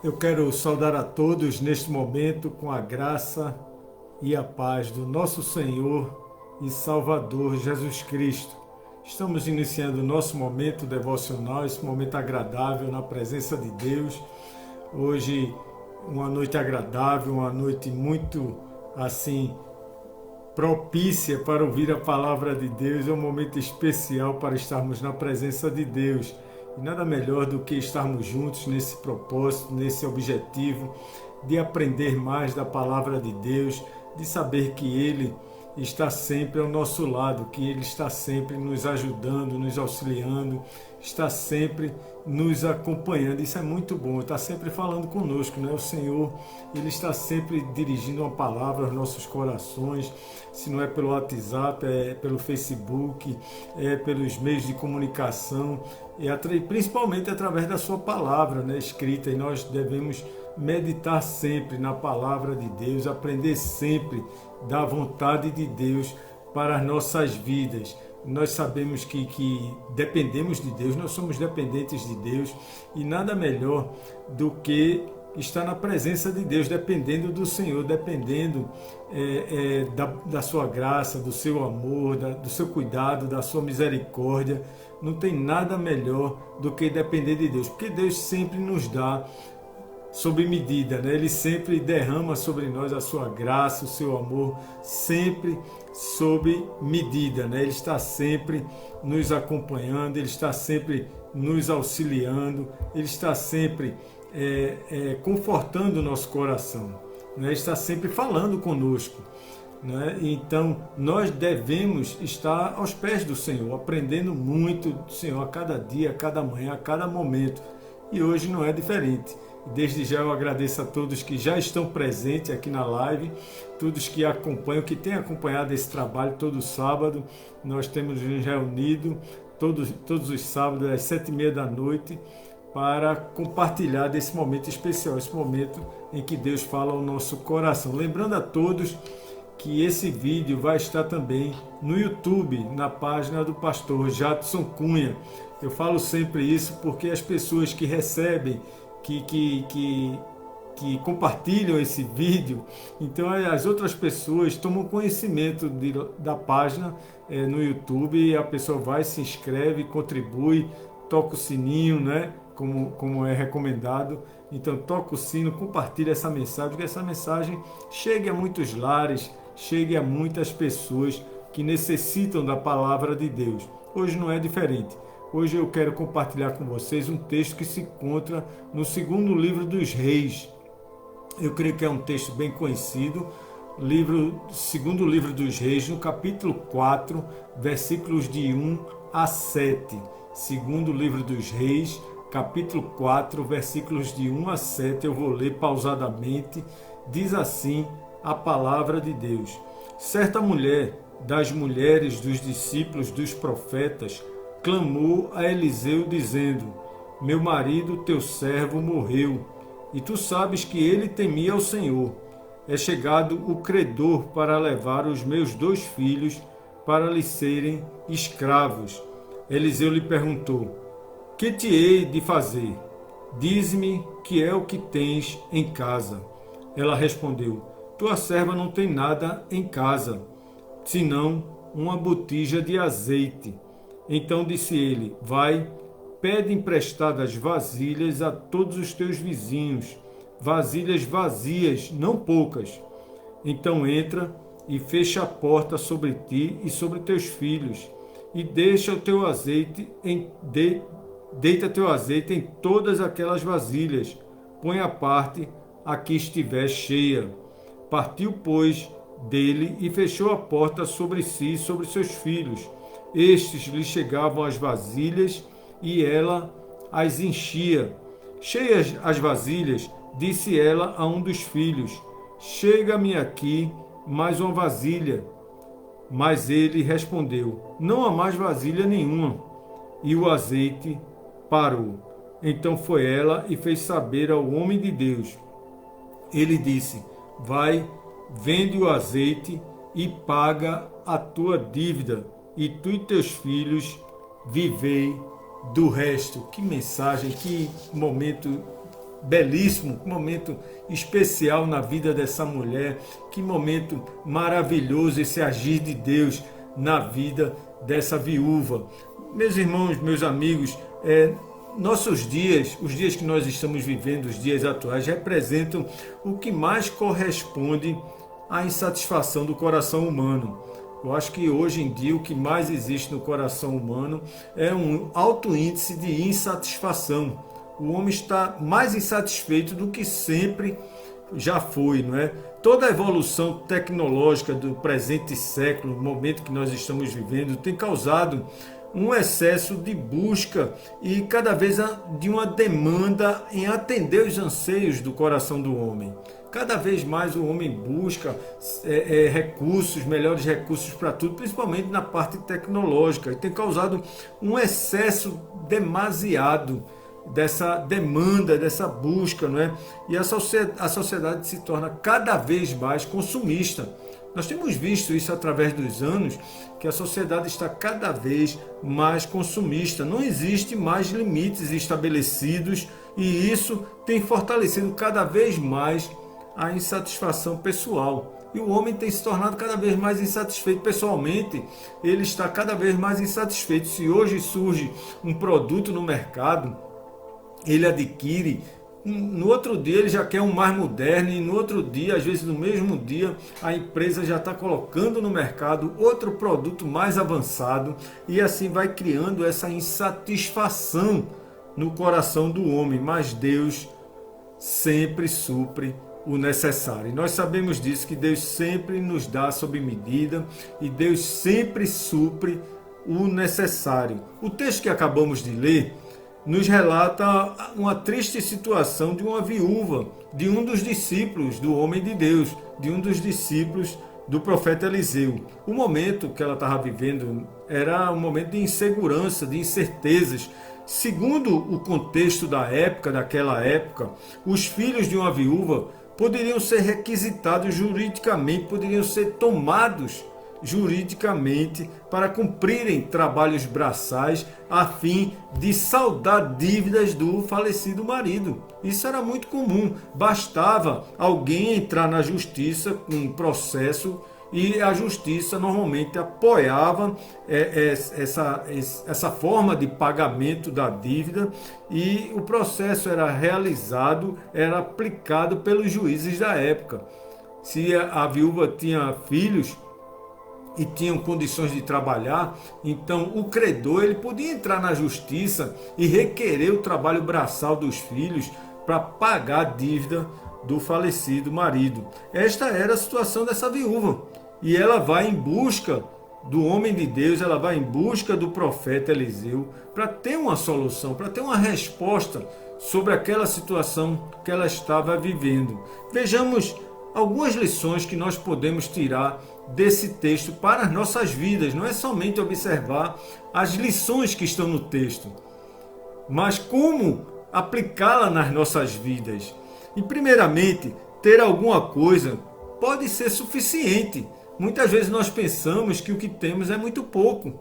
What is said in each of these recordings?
Eu quero saudar a todos neste momento com a graça e a paz do nosso Senhor e Salvador Jesus Cristo. Estamos iniciando o nosso momento devocional, esse momento agradável na presença de Deus. Hoje, uma noite agradável, uma noite muito assim propícia para ouvir a palavra de Deus, é um momento especial para estarmos na presença de Deus. E nada melhor do que estarmos juntos nesse propósito, nesse objetivo de aprender mais da palavra de Deus, de saber que Ele está sempre ao nosso lado, que Ele está sempre nos ajudando, nos auxiliando, está sempre nos acompanhando. Isso é muito bom, está sempre falando conosco, né? O Senhor, Ele está sempre dirigindo uma palavra aos nossos corações, se não é pelo WhatsApp, é pelo Facebook, é pelos meios de comunicação, e principalmente através da sua palavra, né, escrita, e nós devemos meditar sempre na palavra de Deus, aprender sempre da vontade de Deus para as nossas vidas. Nós sabemos que dependemos de Deus, nós somos dependentes de Deus, e nada melhor do que estar na presença de Deus, dependendo do Senhor, dependendo da sua graça, do seu amor, do seu cuidado, da sua misericórdia. Não tem nada melhor do que depender de Deus, porque Deus sempre nos dá sob medida, né? Ele sempre derrama sobre nós a sua graça, o seu amor, sempre sob medida, né? Ele está sempre nos acompanhando, Ele está sempre nos auxiliando, Ele está sempre confortando o nosso coração, né? Ele está sempre falando conosco, né? Então nós devemos estar aos pés do Senhor, aprendendo muito do Senhor a cada dia, a cada manhã, a cada momento, e hoje não é diferente. Desde já eu agradeço a todos que já estão presentes aqui na live, todos que acompanham, que têm acompanhado esse trabalho todo sábado. Nós temos nos reunido todos os sábados às 7h30 da noite para compartilhar desse momento especial, esse momento em que Deus fala ao nosso coração. Lembrando a todos que esse vídeo vai estar também no YouTube, na página do pastor Jadson Cunha. Eu falo sempre isso porque as pessoas que recebem, que compartilham esse vídeo, então as outras pessoas tomam conhecimento da página no YouTube, e a pessoa vai, se inscreve, contribui, toca o sininho, né? Como é recomendado. Então toca o sino, compartilha essa mensagem, que essa mensagem chegue a muitos lares, chegue a muitas pessoas que necessitam da palavra de Deus. Hoje não é diferente. Hoje eu quero compartilhar com vocês um texto que se encontra no segundo livro dos Reis. Eu creio que é um texto bem conhecido, segundo livro dos Reis, no capítulo 4, versículos de 1 a 7. Segundo livro dos Reis, capítulo 4, versículos de 1 a 7, eu vou ler pausadamente. Diz assim a palavra de Deus: Certa mulher das mulheres dos discípulos dos profetas clamou a Eliseu dizendo: Meu marido, teu servo, morreu, e tu sabes que ele temia ao Senhor. É chegado o credor para levar os meus 2 filhos para lhe serem escravos. Eliseu lhe perguntou: Que te hei de fazer? Dize-me que é o que tens em casa. Ela respondeu: Tua serva não tem nada em casa, senão uma botija de azeite. Então disse ele: Vai, pede emprestadas vasilhas a todos os teus vizinhos, vasilhas vazias, não poucas. Então entra e fecha a porta sobre ti e sobre teus filhos, e deixa o teu azeite deita teu azeite em todas aquelas vasilhas, põe à parte a que estiver cheia. Partiu, pois, dele e fechou a porta sobre si e sobre seus filhos. Estes lhe chegavam as vasilhas e ela as enchia. Cheias as vasilhas, disse ela a um dos filhos: Chega-me aqui mais uma vasilha. Mas ele respondeu: Não há mais vasilha nenhuma. E o azeite parou. Então foi ela e fez saber ao homem de Deus. Ele disse: Vai, vende o azeite e paga a tua dívida, e tu e teus filhos vivei do resto. Que mensagem, que momento belíssimo, que momento especial na vida dessa mulher, que momento maravilhoso esse agir de Deus na vida dessa viúva. Meus irmãos, meus amigos, nossos dias, os dias que nós estamos vivendo, os dias atuais, representam o que mais corresponde à insatisfação do coração humano. Eu acho que hoje em dia o que mais existe no coração humano é um alto índice de insatisfação. O homem está mais insatisfeito do que sempre já foi, não é? Toda a evolução tecnológica do presente século, no momento que nós estamos vivendo, tem causado um excesso de busca e cada vez de uma demanda em atender os anseios do coração do homem. Cada vez mais o homem busca recursos, melhores recursos para tudo, principalmente na parte tecnológica, e tem causado um excesso demasiado dessa demanda, dessa busca, não é? E a sociedade se torna cada vez mais consumista. Nós temos visto isso através dos anos, que a sociedade está cada vez mais consumista. Não existe mais limites estabelecidos e isso tem fortalecido cada vez mais a insatisfação pessoal. E o homem tem se tornado cada vez mais insatisfeito pessoalmente. Ele está cada vez mais insatisfeito. Se hoje surge um produto no mercado, ele adquire, no outro dia ele já quer um mais moderno, e no outro dia, às vezes no mesmo dia, a empresa já está colocando no mercado outro produto mais avançado, e assim vai criando essa insatisfação no coração do homem. Mas Deus sempre supre o necessário. E nós sabemos disso, que Deus sempre nos dá sob medida e Deus sempre supre o necessário. O texto que acabamos de ler nos relata uma triste situação de uma viúva, de um dos discípulos do homem de Deus, de um dos discípulos do profeta Eliseu. O momento que ela estava vivendo era um momento de insegurança, de incertezas. Segundo o contexto da época, daquela época, os filhos de uma viúva poderiam ser requisitados juridicamente, poderiam ser tomados juridicamente para cumprirem trabalhos braçais a fim de saldar dívidas do falecido marido. Isso era muito comum. Bastava alguém entrar na justiça com um processo e a justiça normalmente apoiava essa forma de pagamento da dívida, e o processo era realizado, era aplicado pelos juízes da época. Se a viúva tinha filhos e tinham condições de trabalhar, então o credor ele podia entrar na justiça e requerer o trabalho braçal dos filhos para pagar a dívida do falecido marido. Esta era a situação dessa viúva. E ela vai em busca do homem de Deus, ela vai em busca do profeta Eliseu para ter uma solução, para ter uma resposta sobre aquela situação que ela estava vivendo. Vejamos algumas lições que nós podemos tirar desse texto para as nossas vidas. Não é somente observar as lições que estão no texto, mas como aplicá-la nas nossas vidas. E primeiramente, ter alguma coisa pode ser suficiente. Muitas vezes nós pensamos que o que temos é muito pouco,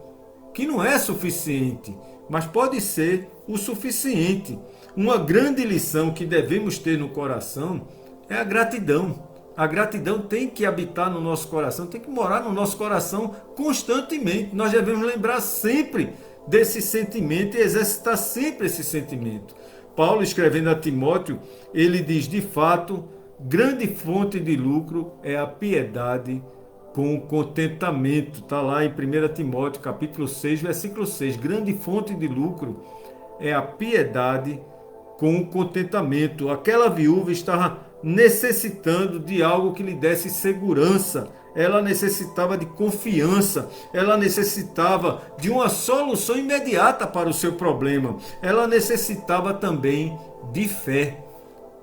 que não é suficiente, mas pode ser o suficiente. Uma grande lição que devemos ter no coração é a gratidão. A gratidão tem que habitar no nosso coração, tem que morar no nosso coração constantemente. Nós devemos lembrar sempre desse sentimento e exercitar sempre esse sentimento. Paulo, escrevendo a Timóteo, ele diz: de fato, grande fonte de lucro é a piedade com contentamento. Está lá em 1 Timóteo, capítulo 6, versículo 6. Grande fonte de lucro é a piedade com contentamento. Aquela viúva estava necessitando de algo que lhe desse segurança. Ela necessitava de confiança. Ela necessitava de uma solução imediata para o seu problema. Ela necessitava também de fé.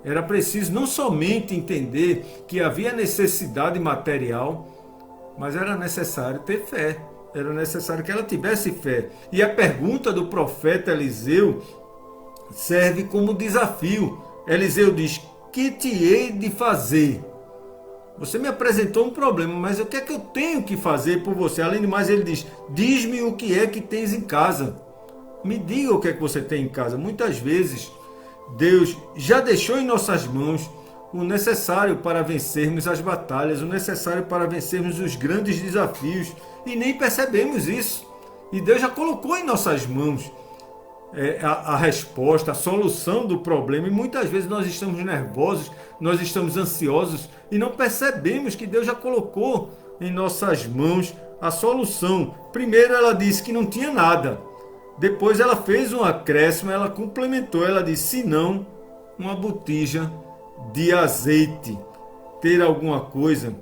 Era preciso não somente entender que havia necessidade material, mas era necessário ter fé, era necessário que ela tivesse fé. E a pergunta do profeta Eliseu serve como desafio. Eliseu diz: que te hei de fazer? Você me apresentou um problema, mas o que é que eu tenho que fazer por você? Além de mais, ele diz: diz-me o que é que tens em casa. Me diga o que é que você tem em casa. Muitas vezes Deus já deixou em nossas mãos o necessário para vencermos as batalhas, o necessário para vencermos os grandes desafios, e nem percebemos isso. E Deus já colocou em nossas mãos a resposta, a solução do problema, e muitas vezes nós estamos nervosos, nós estamos ansiosos e não percebemos que Deus já colocou em nossas mãos a solução. Primeiro ela disse que não tinha nada, depois ela fez um acréscimo, ela complementou, ela disse: se não, uma botija de azeite. Ter alguma coisa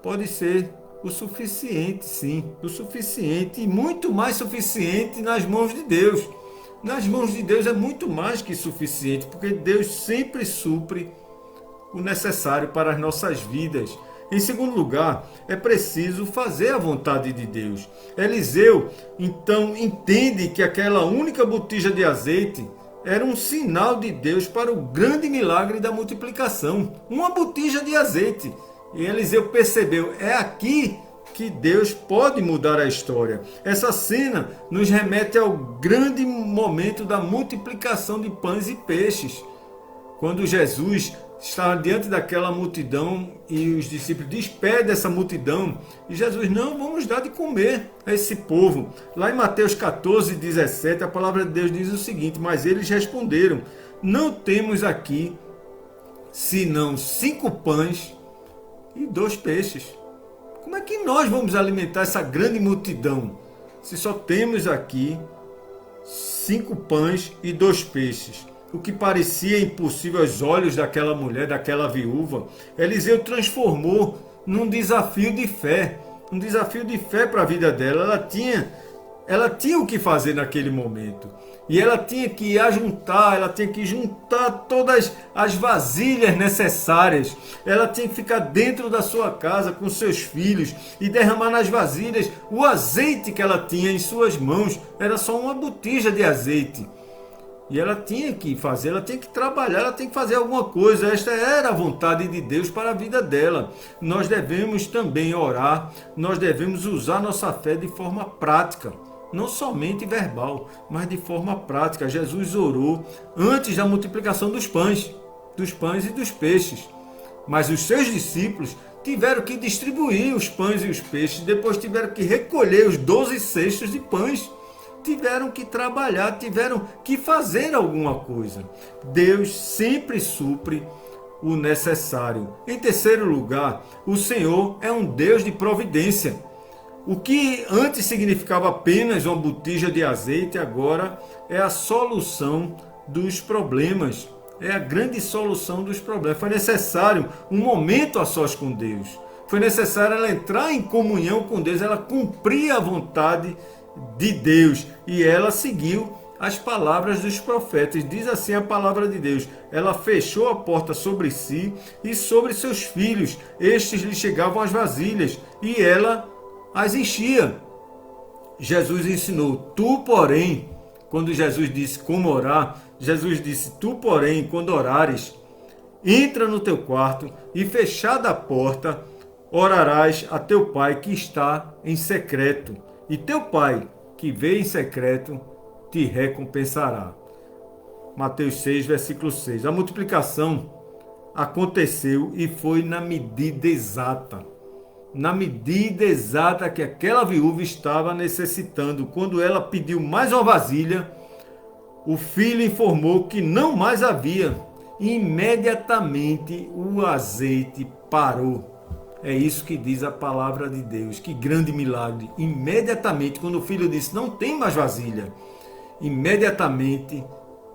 pode ser o suficiente, sim, o suficiente, e muito mais suficiente nas mãos de Deus. Nas mãos de Deus é muito mais que suficiente, porque Deus sempre supre o necessário para as nossas vidas. Em segundo lugar, é preciso fazer a vontade de Deus. Eliseu, então, entende que aquela única botija de azeite era um sinal de Deus para o grande milagre da multiplicação. Uma botija de azeite. E Eliseu percebeu, é aqui que Deus pode mudar a história. Essa cena nos remete ao grande momento da multiplicação de pães e peixes. Quando Jesus estava diante daquela multidão e os discípulos despedem essa multidão, e Jesus: não, vamos dar de comer a esse povo. Lá em Mateus 14, 17, a palavra de Deus diz o seguinte: mas eles responderam: não temos aqui senão 5 pães e 2 peixes. Como é que nós vamos alimentar essa grande multidão se só temos aqui 5 pães e 2 peixes? O que parecia impossível aos olhos daquela mulher, daquela viúva, Eliseu transformou num desafio de fé. Um desafio de fé para a vida dela. Ela tinha o que fazer naquele momento. E ela tinha que juntar todas as vasilhas necessárias. Ela tinha que ficar dentro da sua casa com seus filhos e derramar nas vasilhas o azeite que ela tinha em suas mãos. Era só uma botija de azeite. E ela tinha que fazer, ela tinha que trabalhar, ela tinha que fazer alguma coisa. Esta era a vontade de Deus para a vida dela. Nós devemos também orar, nós devemos usar nossa fé de forma prática. Não somente verbal, mas de forma prática. Jesus orou antes da multiplicação dos pães e dos peixes. Mas os seus discípulos tiveram que distribuir os pães e os peixes, depois tiveram que recolher os 12 cestos de pães. Tiveram que trabalhar, tiveram que fazer alguma coisa. Deus sempre supre o necessário. Em terceiro lugar, o Senhor é um Deus de providência. O que antes significava apenas uma botija de azeite, agora é a solução dos problemas. É a grande solução dos problemas. Foi necessário um momento a sós com Deus. Foi necessário ela entrar em comunhão com Deus, ela cumprir a vontade de Deus, e ela seguiu as palavras dos profetas. Diz assim a palavra de Deus: ela fechou a porta sobre si e sobre seus filhos, estes lhe chegavam as vasilhas e ela as enchia. Jesus ensinou: tu porém, quando Jesus disse como orar, Jesus disse: tu porém, quando orares, entra no teu quarto e fechada a porta, orarás a teu pai que está em secreto, e teu pai, que vê em secreto, te recompensará. Mateus 6, versículo 6. A multiplicação aconteceu e foi na medida exata. Na medida exata que aquela viúva estava necessitando. Quando ela pediu mais uma vasilha, o filho informou que não mais havia. Imediatamente o azeite parou. É isso que diz a palavra de Deus. Que grande milagre. Imediatamente, quando o filho disse: não tem mais vasilha, imediatamente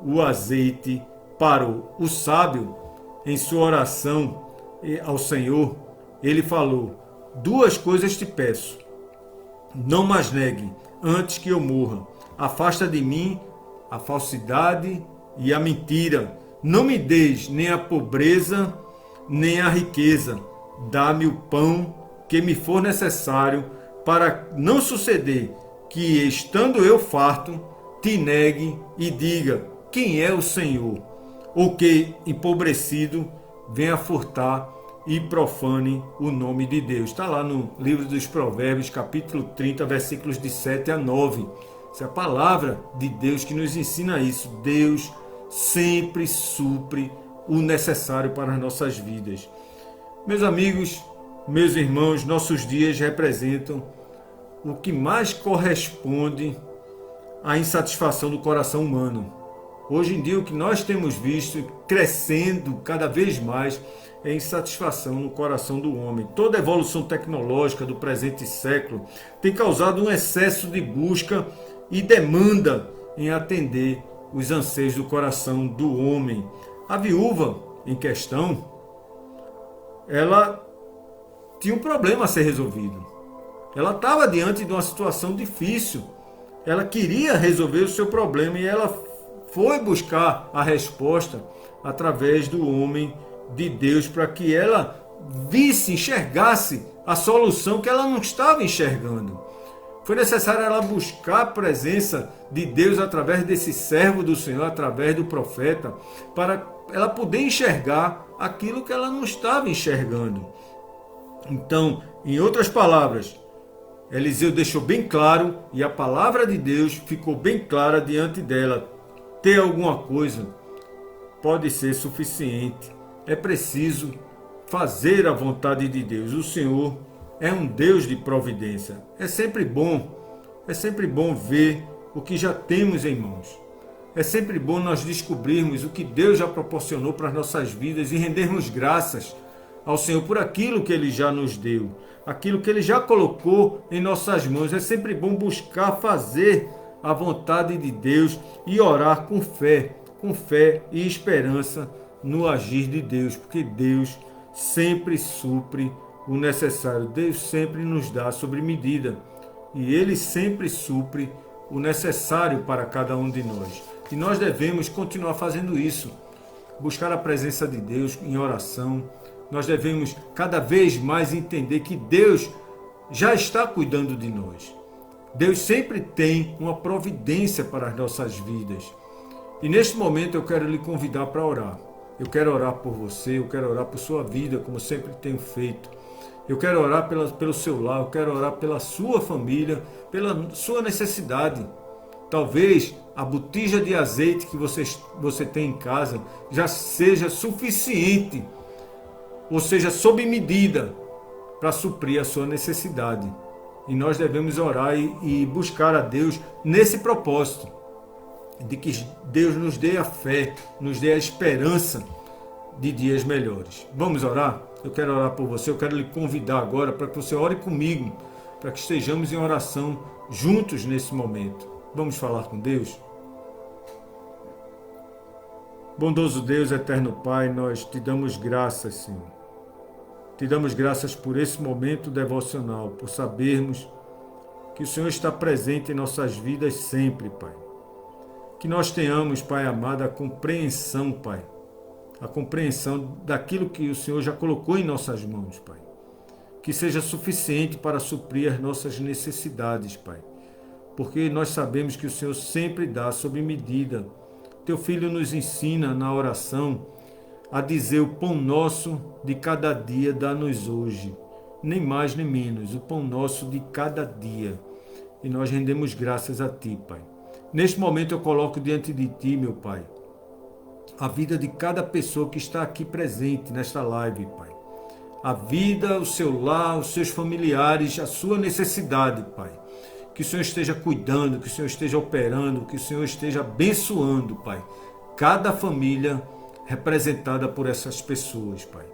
o azeite parou. O sábio, em sua oração ao Senhor, ele falou: 2 coisas te peço. Não mais negue antes que eu morra. Afasta de mim a falsidade e a mentira. Não me deis nem a pobreza, nem a riqueza. Dá-me o pão que me for necessário, para não suceder que, estando eu farto, te negue e diga: quem é o Senhor? Ou que, empobrecido, venha furtar e profane o nome de Deus. Está lá no livro dos Provérbios, capítulo 30, versículos de 7 a 9. Essa é a palavra de Deus que nos ensina isso. Deus sempre supre o necessário para as nossas vidas. Meus amigos, meus irmãos, nossos dias representam o que mais corresponde à insatisfação do coração humano. Hoje em dia, o que nós temos visto crescendo cada vez mais é a insatisfação no coração do homem. Toda a evolução tecnológica do presente século tem causado um excesso de busca e demanda em atender os anseios do coração do homem. A viúva em questão, ela tinha um problema a ser resolvido. Ela estava diante de uma situação difícil. Ela queria resolver o seu problema e ela foi buscar a resposta através do homem de Deus para que ela visse, enxergasse a solução que ela não estava enxergando. Foi necessário ela buscar a presença de Deus através desse servo do Senhor, através do profeta, para ela poder enxergar aquilo que ela não estava enxergando. Então, em outras palavras, Eliseu deixou bem claro e a palavra de Deus ficou bem clara diante dela. Ter alguma coisa pode ser suficiente. É preciso fazer a vontade de Deus. O Senhor é um Deus de providência. É sempre bom ver o que já temos em mãos. É sempre bom nós descobrirmos o que Deus já proporcionou para as nossas vidas e rendermos graças ao Senhor por aquilo que Ele já nos deu, aquilo que Ele já colocou em nossas mãos. É sempre bom buscar fazer a vontade de Deus e orar com fé e esperança no agir de Deus, porque Deus sempre supre o necessário. Deus sempre nos dá sobre medida e Ele sempre supre o necessário para cada um de nós. E nós devemos continuar fazendo isso, buscar a presença de Deus em oração. Nós devemos cada vez mais entender que Deus já está cuidando de nós. Deus sempre tem uma providência para as nossas vidas. E neste momento eu quero lhe convidar para orar. Eu quero orar por você, eu quero orar por sua vida, como sempre tenho feito. Eu quero orar pelo seu lar, eu quero orar pela sua família, pela sua necessidade. Talvez a botija de azeite que você tem em casa já seja suficiente, ou seja, sob medida, para suprir a sua necessidade. E nós devemos orar e buscar a Deus nesse propósito, de que Deus nos dê a fé, nos dê a esperança de dias melhores. Vamos orar? Eu quero orar por você, eu quero lhe convidar agora para que você ore comigo, para que estejamos em oração juntos nesse momento. Vamos falar com Deus? Bondoso Deus, eterno Pai, nós te damos graças, Senhor. Te damos graças por esse momento devocional, por sabermos que o Senhor está presente em nossas vidas sempre, Pai. Que nós tenhamos, Pai amado, a compreensão, Pai. A compreensão daquilo que o Senhor já colocou em nossas mãos, Pai. Que seja suficiente para suprir as nossas necessidades, Pai. Porque nós sabemos que o Senhor sempre dá sob medida. Teu Filho nos ensina na oração a dizer: o pão nosso de cada dia dá-nos hoje, nem mais nem menos, o pão nosso de cada dia. E nós rendemos graças a Ti, Pai. Neste momento eu coloco diante de Ti, meu Pai, a vida de cada pessoa que está aqui presente nesta live, Pai. A vida, o seu lar, os seus familiares, a sua necessidade, Pai. Que o Senhor esteja cuidando, que o Senhor esteja operando, que o Senhor esteja abençoando, Pai, cada família representada por essas pessoas, Pai.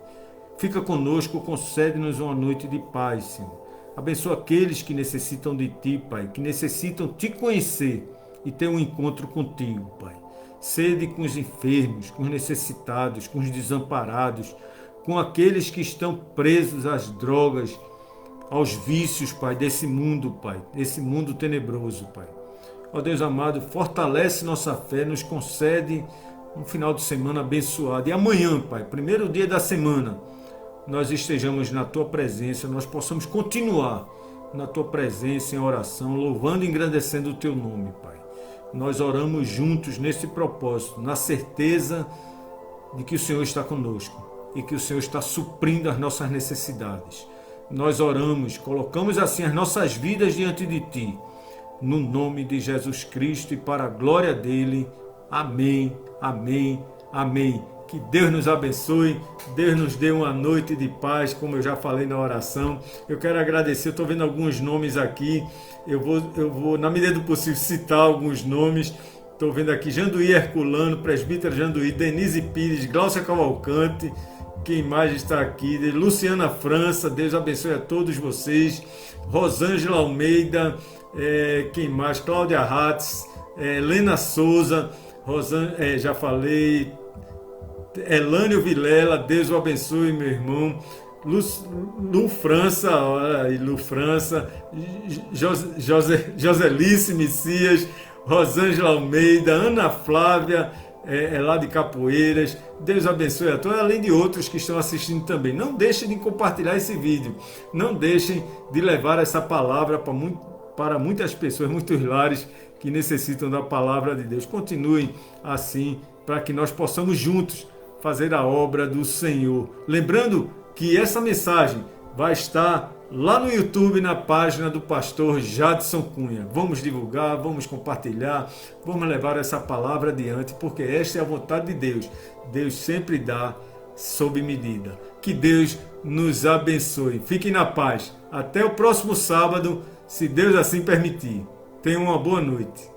Fica conosco, concede-nos uma noite de paz, Senhor. Abençoa aqueles que necessitam de Ti, Pai, que necessitam Te conhecer e ter um encontro contigo, Pai. Sede com os enfermos, com os necessitados, com os desamparados, com aqueles que estão presos às drogas, aos vícios, Pai, desse mundo, Pai, desse mundo tenebroso, Pai. Ó Deus amado, fortalece nossa fé, nos concede um final de semana abençoado. E amanhã, Pai, primeiro dia da semana, nós estejamos na Tua presença, nós possamos continuar na Tua presença em oração, louvando e engrandecendo o Teu nome, Pai. Nós oramos juntos nesse propósito, na certeza de que o Senhor está conosco e que o Senhor está suprindo as nossas necessidades. Nós oramos, colocamos assim as nossas vidas diante de Ti, no nome de Jesus Cristo e para a glória dEle. Amém, amém, amém. Que Deus nos abençoe, Deus nos dê uma noite de paz, como eu já falei na oração. Eu quero agradecer, eu estou vendo alguns nomes aqui, eu vou, na medida do possível, citar alguns nomes. Estou vendo aqui Janduí Herculano, presbítero Janduí, Denise Pires, Glaucia Cavalcante, quem mais está aqui? Luciana França, Deus abençoe a todos vocês. Rosângela Almeida, quem mais? Cláudia Ratz, Helena Souza, já falei. Elânio Vilela, Deus o abençoe, meu irmão. Lu França, olha aí, Lu França, Joselice Messias, Rosângela Almeida, Ana Flávia, lá de Capoeiras. Deus abençoe a todos, além de outros que estão assistindo também. Não deixem de compartilhar esse vídeo, não deixem de levar essa palavra para muitas pessoas, muitos lares que necessitam da palavra de Deus. Continuem assim, para que nós possamos juntos fazer a obra do Senhor. Lembrando que essa mensagem vai estar lá no YouTube, na página do pastor Jadson Cunha. Vamos divulgar, vamos compartilhar, vamos levar essa palavra adiante, porque esta é a vontade de Deus. Deus sempre dá sob medida. Que Deus nos abençoe. Fiquem na paz. Até o próximo sábado, se Deus assim permitir. Tenham uma boa noite.